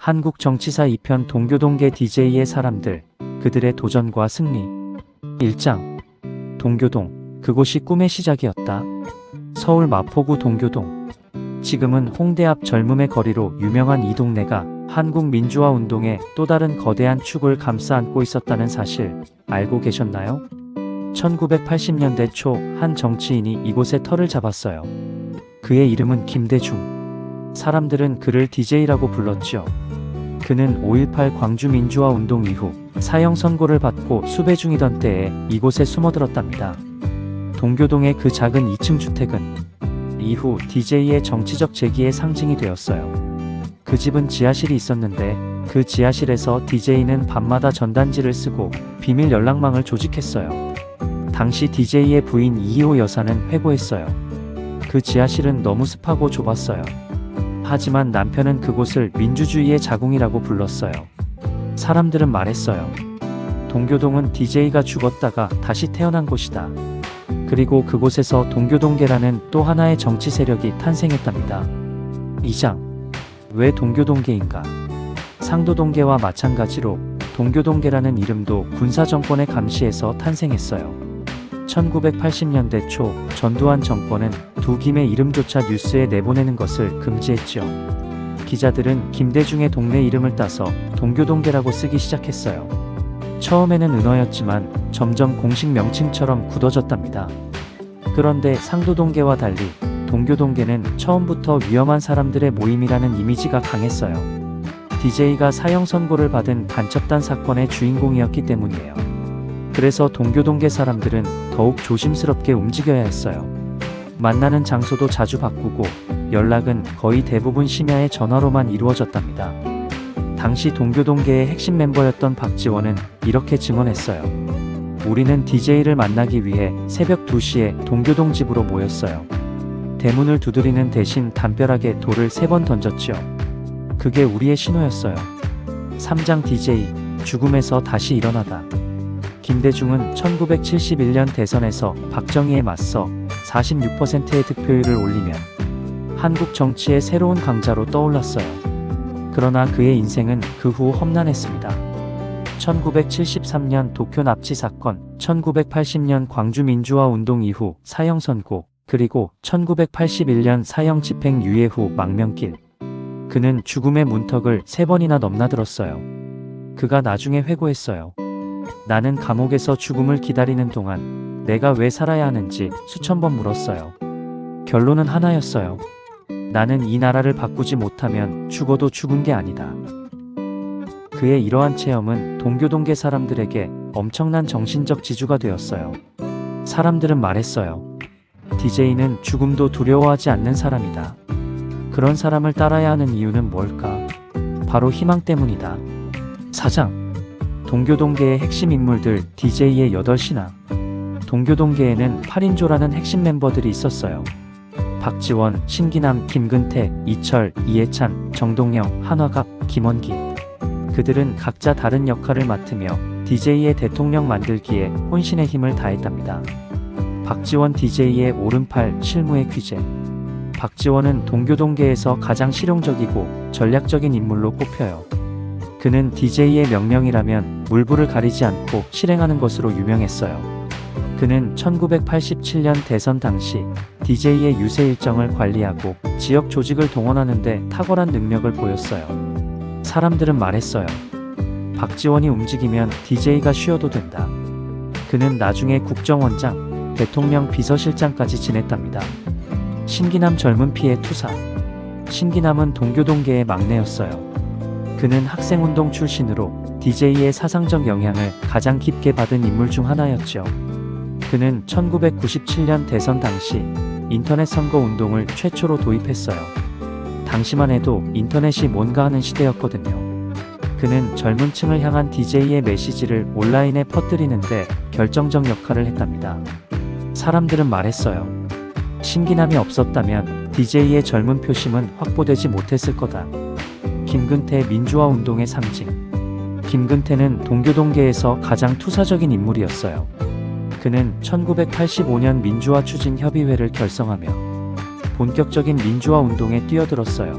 한국 정치사 2편 동교동계 DJ의 사람들, 그들의 도전과 승리. 1장. 동교동, 그곳이 꿈의 시작이었다. 서울 마포구 동교동. 지금은 홍대 앞 젊음의 거리로 유명한 이 동네가 한국 민주화 운동의 또 다른 거대한 축을 감싸 안고 있었다는 사실 알고 계셨나요? 1980년대 초 한 정치인이 이곳에 터를 잡았어요. 그의 이름은 김대중. 사람들은 그를 DJ라고 불렀죠. 그는 5.18 광주 민주화 운동 이후 사형 선고를 받고 수배 중이던 때에 이곳에 숨어들었답니다. 동교동의 그 작은 2층 주택은 이후 DJ의 정치적 재기의 상징이 되었어요. 그 집은 지하실이 있었는데 그 지하실에서 DJ는 밤마다 전단지를 쓰고 비밀 연락망을 조직했어요. 당시 DJ의 부인 이희호 여사는 회고했어요. 그 지하실은 너무 습하고 좁았어요. 하지만 남편은 그곳을 민주주의의 자궁이라고 불렀어요. 사람들은 말했어요. 동교동은 DJ가 죽었다가 다시 태어난 곳이다. 그리고 그곳에서 동교동계라는 또 하나의 정치 세력이 탄생했답니다. 2장. 왜 동교동계인가? 상도동계와 마찬가지로 동교동계라는 이름도 군사정권의 감시에서 탄생했어요. 1980년대 초 전두환 정권은 두 김의 이름조차 뉴스에 내보내는 것을 금지했죠. 기자들은 김대중의 동네 이름을 따서 동교동계라고 쓰기 시작했어요. 처음에는 은어였지만 점점 공식 명칭처럼 굳어졌답니다. 그런데 상도동계와 달리 동교동계는 처음부터 위험한 사람들의 모임이라는 이미지가 강했어요. DJ가 사형 선고를 받은 간첩단 사건의 주인공이었기 때문이에요. 그래서 동교동계 사람들은 더욱 조심스럽게 움직여야 했어요. 만나는 장소도 자주 바꾸고 연락은 거의 대부분 심야의 전화로만 이루어졌답니다. 당시 동교동계의 핵심 멤버였던 박지원은 이렇게 증언했어요. 우리는 DJ를 만나기 위해 새벽 2시에 동교동 집으로 모였어요. 대문을 두드리는 대신 담벼락에 돌을 3번 던졌죠. 그게 우리의 신호였어요. 3장 DJ, 죽음에서 다시 일어나다. 김대중은 1971년 대선에서 박정희에 맞서 46%의 득표율을 올리며 한국 정치의 새로운 강자로 떠올랐어요. 그러나 그의 인생은 그 후 험난했습니다. 1973년 도쿄 납치 사건, 1980년 광주 민주화 운동 이후 사형 선고, 그리고 1981년 사형 집행 유예 후 망명길. 그는 죽음의 문턱을 3번이나 넘나들었어요. 그가 나중에 회고했어요. 나는 감옥에서 죽음을 기다리는 동안 내가 왜 살아야 하는지 수천 번 물었어요. 결론은 하나였어요. 나는 이 나라를 바꾸지 못하면 죽어도 죽은 게 아니다. 그의 이러한 체험은 동교동계 사람들에게 엄청난 정신적 지주가 되었어요. 사람들은 말했어요. DJ는 죽음도 두려워하지 않는 사람이다. 그런 사람을 따라야 하는 이유는 뭘까? 바로 희망 때문이다. 4장. 동교동계의 핵심 인물들 DJ의 8신앙. 동교동계에는 8인조라는 핵심 멤버들이 있었어요. 박지원, 신기남, 김근태, 이철, 이해찬, 정동영, 한화갑, 김원기. 그들은 각자 다른 역할을 맡으며 DJ의 대통령 만들기에 혼신의 힘을 다했답니다. 박지원 DJ의 오른팔, 실무의 귀재. 박지원은 동교동계에서 가장 실용적이고 전략적인 인물로 꼽혀요. 그는 DJ의 명령이라면 물불을 가리지 않고 실행하는 것으로 유명했어요. 그는 1987년 대선 당시 DJ의 유세 일정을 관리하고 지역 조직을 동원하는 데 탁월한 능력을 보였어요. 사람들은 말했어요. 박지원이 움직이면 DJ가 쉬어도 된다. 그는 나중에 국정원장, 대통령 비서실장까지 지냈답니다. 신기남 젊은 피의 투사. 신기남은 동교동계의 막내였어요. 그는 학생운동 출신으로 DJ의 사상적 영향을 가장 깊게 받은 인물 중 하나였죠. 그는 1997년 대선 당시 인터넷 선거 운동을 최초로 도입했어요. 당시만 해도 인터넷이 뭔가 하는 시대였거든요. 그는 젊은 층을 향한 DJ의 메시지를 온라인에 퍼뜨리는데 결정적 역할을 했답니다. 사람들은 말했어요. 신기남이 없었다면 DJ의 젊은 표심은 확보되지 못했을 거다. 김근태 민주화 운동의 상징. 김근태는 동교동계에서 가장 투사적인 인물이었어요. 그는 1985년 민주화 추진 협의회를 결성하며 본격적인 민주화 운동에 뛰어들었어요.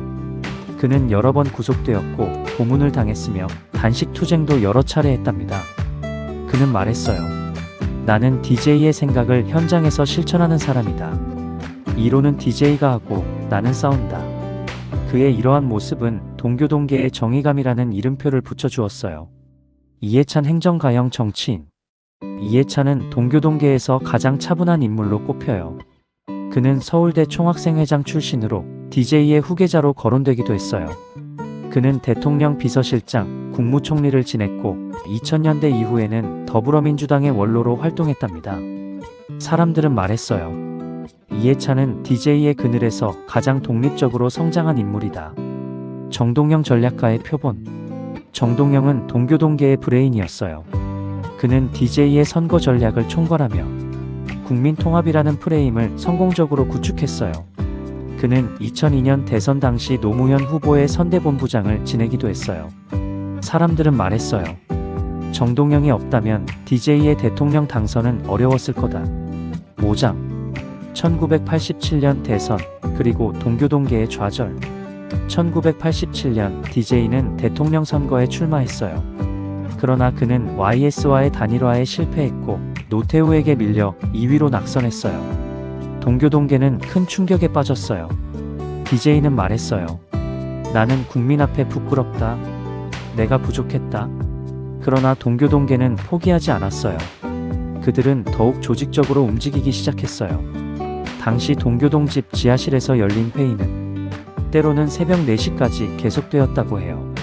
그는 여러 번 구속되었고 고문을 당했으며 단식 투쟁도 여러 차례 했답니다. 그는 말했어요. 나는 DJ의 생각을 현장에서 실천하는 사람이다. 이론은 DJ가 하고 나는 싸운다. 그의 이러한 모습은 동교동계의 정의감이라는 이름표를 붙여주었어요. 이해찬 행정가형 정치인. 이해찬은 동교동계에서 가장 차분한 인물로 꼽혀요. 그는 서울대 총학생회장 출신으로 DJ의 후계자로 거론되기도 했어요. 그는 대통령 비서실장, 국무총리를 지냈고 2000년대 이후에는 더불어민주당의 원로로 활동했답니다. 사람들은 말했어요. 이해찬은 DJ의 그늘에서 가장 독립적으로 성장한 인물이다. 정동영 전략가의 표본. 정동영은 동교동계의 브레인이었어요. 그는 DJ의 선거 전략을 총괄하며 국민통합이라는 프레임을 성공적으로 구축했어요. 그는 2002년 대선 당시 노무현 후보의 선대본부장을 지내기도 했어요. 사람들은 말했어요. 정동영이 없다면 DJ의 대통령 당선은 어려웠을 거다. 5장. 1987년 대선, 그리고 동교동계의 좌절. 1987년 DJ는 대통령 선거에 출마했어요. 그러나 그는 YS와의 단일화에 실패했고 노태우에게 밀려 2위로 낙선했어요. 동교동계는 큰 충격에 빠졌어요. DJ는 말했어요. 나는 국민 앞에 부끄럽다. 내가 부족했다. 그러나 동교동계는 포기하지 않았어요. 그들은 더욱 조직적으로 움직이기 시작했어요. 당시 동교동 집 지하실에서 열린 회의는 때로는 새벽 4시까지 계속되었다고 해요.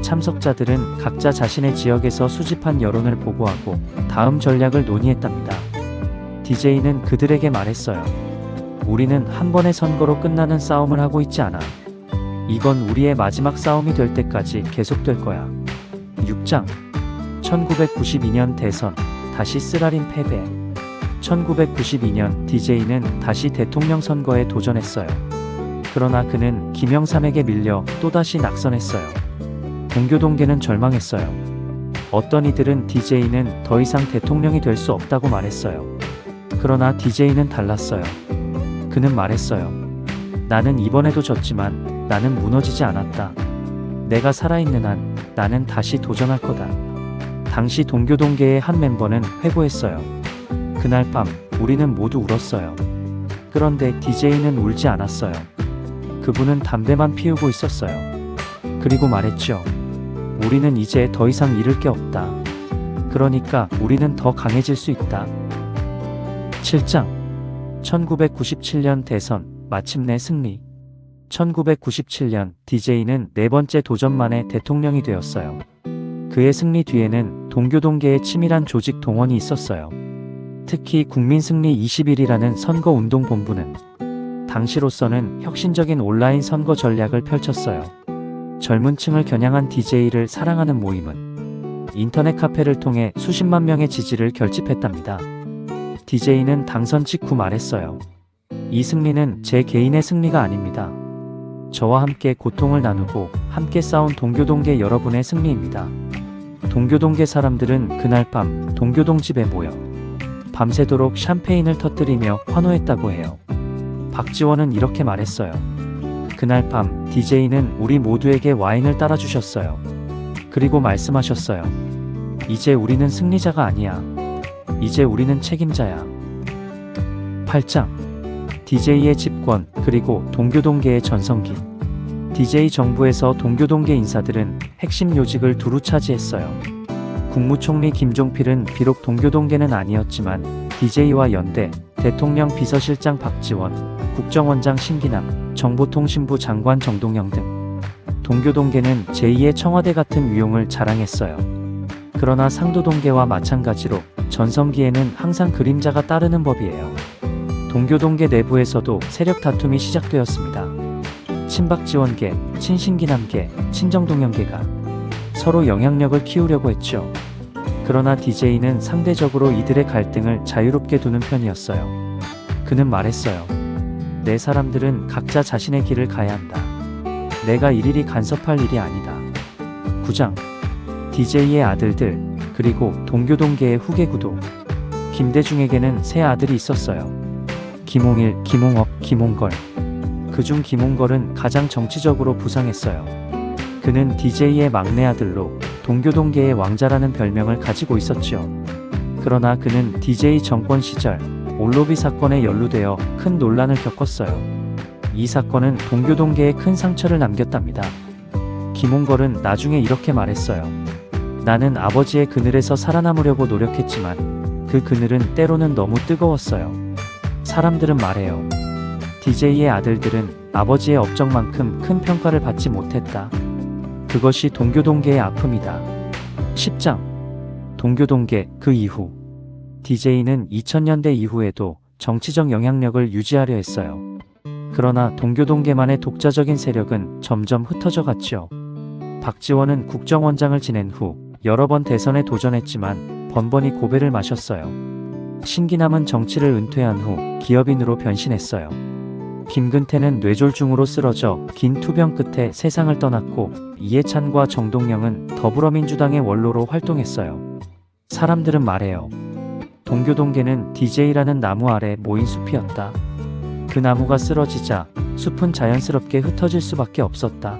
참석자들은 각자 자신의 지역에서 수집한 여론을 보고하고 다음 전략을 논의했답니다. DJ는 그들에게 말했어요. 우리는 한 번의 선거로 끝나는 싸움을 하고 있지 않아. 이건 우리의 마지막 싸움이 될 때까지 계속될 거야. 6장. 1992년 대선, 다시 쓰라린 패배. 1992년 DJ는 다시 대통령 선거에 도전했어요. 그러나 그는 김영삼에게 밀려 또다시 낙선했어요. 동교동계는 절망했어요. 어떤 이들은 DJ는 더 이상 대통령이 될 수 없다고 말했어요. 그러나 DJ는 달랐어요. 그는 말했어요. 나는 이번에도 졌지만 나는 무너지지 않았다. 내가 살아있는 한 나는 다시 도전할 거다. 당시 동교동계의 한 멤버는 회고했어요. 그날 밤 우리는 모두 울었어요. 그런데 DJ는 울지 않았어요. 그분은 담배만 피우고 있었어요. 그리고 말했죠. 우리는 이제 더 이상 잃을 게 없다. 그러니까 우리는 더 강해질 수 있다. 7장. 1997년 대선, 마침내 승리. 1997년 DJ는 네 번째 도전 만에 대통령이 되었어요. 그의 승리 뒤에는 동교동계의 치밀한 조직 동원이 있었어요. 특히 국민승리 21이라는 선거운동본부는 당시로서는 혁신적인 온라인 선거 전략을 펼쳤어요. 젊은 층을 겨냥한 DJ를 사랑하는 모임은 인터넷 카페를 통해 수십만 명의 지지를 결집했답니다. DJ는 당선 직후 말했어요. 이 승리는 제 개인의 승리가 아닙니다. 저와 함께 고통을 나누고 함께 싸운 동교동계 여러분의 승리입니다. 동교동계 사람들은 그날 밤 동교동 집에 모여 밤새도록 샴페인을 터뜨리며 환호했다고 해요. 박지원은 이렇게 말했어요. 그날 밤 DJ는 우리 모두에게 와인을 따라주셨어요. 그리고 말씀하셨어요. 이제 우리는 승리자가 아니야. 이제 우리는 책임자야. 8장. DJ의 집권, 그리고 동교동계의 전성기. DJ 정부에서 동교동계 인사들은 핵심 요직을 두루 차지했어요. 국무총리 김종필은 비록 동교동계는 아니었지만 DJ와 연대, 대통령 비서실장 박지원, 국정원장 신기남, 정보통신부 장관 정동영 등 동교동계는 제2의 청와대 같은 위용을 자랑했어요. 그러나 상도동계와 마찬가지로 전성기에는 항상 그림자가 따르는 법이에요. 동교동계 내부에서도 세력 다툼이 시작되었습니다. 친박지원계, 친신기남계, 친정동영계가 서로 영향력을 키우려고 했죠. 그러나 DJ는 상대적으로 이들의 갈등을 자유롭게 두는 편이었어요. 그는 말했어요. 내 사람들은 각자 자신의 길을 가야 한다. 내가 일일이 간섭할 일이 아니다. 9장. DJ의 아들들, 그리고 동교동계의 후계구도. 김대중에게는 세 아들이 있었어요. 김홍일, 김홍업, 김홍걸. 그중 김홍걸은 가장 정치적으로 부상했어요. 그는 DJ의 막내 아들로 동교동계의 왕자라는 별명을 가지고 있었죠. 그러나 그는 DJ 정권 시절 올로비 사건에 연루되어 큰 논란을 겪었어요. 이 사건은 동교동계에 큰 상처를 남겼답니다. 김홍걸은 나중에 이렇게 말했어요. 나는 아버지의 그늘에서 살아남으려고 노력했지만 그 그늘은 때로는 너무 뜨거웠어요. 사람들은 말해요. DJ의 아들들은 아버지의 업적만큼 큰 평가를 받지 못했다. 그것이 동교동계의 아픔이다. 10장 동교동계 그 이후 DJ는 2000년대 이후에도 정치적 영향력을 유지하려 했어요. 그러나 동교동계만의 독자적인 세력은 점점 흩어져 갔죠. 박지원은 국정원장을 지낸 후 여러 번 대선에 도전했지만 번번이 고배를 마셨어요. 신기남은 정치를 은퇴한 후 기업인으로 변신했어요. 김근태는 뇌졸중으로 쓰러져 긴 투병 끝에 세상을 떠났고 이해찬과 정동영은 더불어민주당의 원로로 활동했어요. 사람들은 말해요. 동교동계는 DJ라는 나무 아래 모인 숲이었다. 그 나무가 쓰러지자 숲은 자연스럽게 흩어질 수밖에 없었다.